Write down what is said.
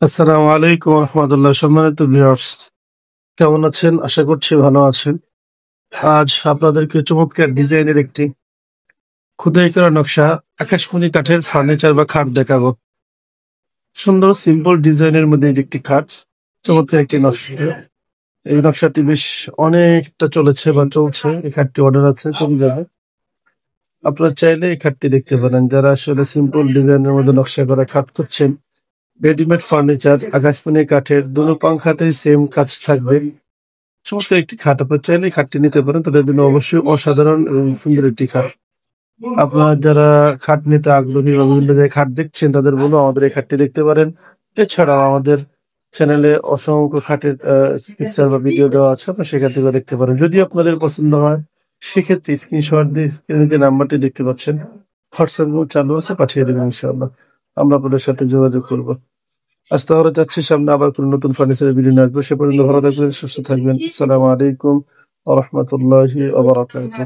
আসসালামু আলাইকুম রহমতুল্লাহ। সম্মানিত ভিউয়ার্স, কেমন আছেন? আশা করছি ভালো আছেন। আজ আপনাদেরকে চমৎকার ডিজাইনের একটি খোদাই করা নকশা আকাশমণি কাঠের ফার্নিচার বা খাট দেখাবো। সুন্দর সিম্পল ডিজাইনের মধ্যে এটি একটি খাট, চমৎকার একটি নকশা। এই নকশাটি বেশ অনেকটা চলেছে বা চলছে। এই খাটটি অর্ডার আছে, চলে যাবে। আপনারা চাইলে এই খাটটি দেখতে পারেন। যারা আসলে সিম্পল ডিজাইনের মধ্যে নকশা করা খাট করছেন, রেডিমেড ফার্নিচার আকাশমণি কাঠের, দুটো পাংখাতেই সেম কাজ থাকবে। চমৎকার একটি খাট, আপনার চাইলে এই খাটটি নিতে পারেন। তাদের জন্য অবশ্যই অসাধারণ এবং সুন্দর একটি খাট। আপনার যারা খাট নিতে আগ্রহী বা বিভিন্ন জায়গায় খাট দেখছেন, তাদের বলবো আমাদের এই খাটটি দেখতে পারেন। এছাড়াও আমাদের চ্যানেলে অসংখ্য খাটের পিকচার বা ভিডিও দেওয়া আছে, আপনার সেখান থেকে দেখতে পারেন। যদি আপনাদের পছন্দ হয়, সেক্ষেত্রে স্ক্রিনশট দিয়ে স্ক্রিনে যে নাম্বারটি দেখতে পাচ্ছেন, হোয়াটসঅ্যাপ চালু আছে, পাঠিয়ে দেবেন। ইনশাআল্লাহ আমরা আপনাদের সাথে যোগাযোগ করবো। আজ তাহলে যাচ্ছি, সামনে আবার কোনো নতুন ফার্নিচারের ভিডিও নিয়ে আসবো। সে পর্যন্ত ভালো থাকবেন, সুস্থ থাকবেন। আসসালামু আলাইকুম ওয়া রাহমাতুল্লাহি ওয়া বারাকাতুহু।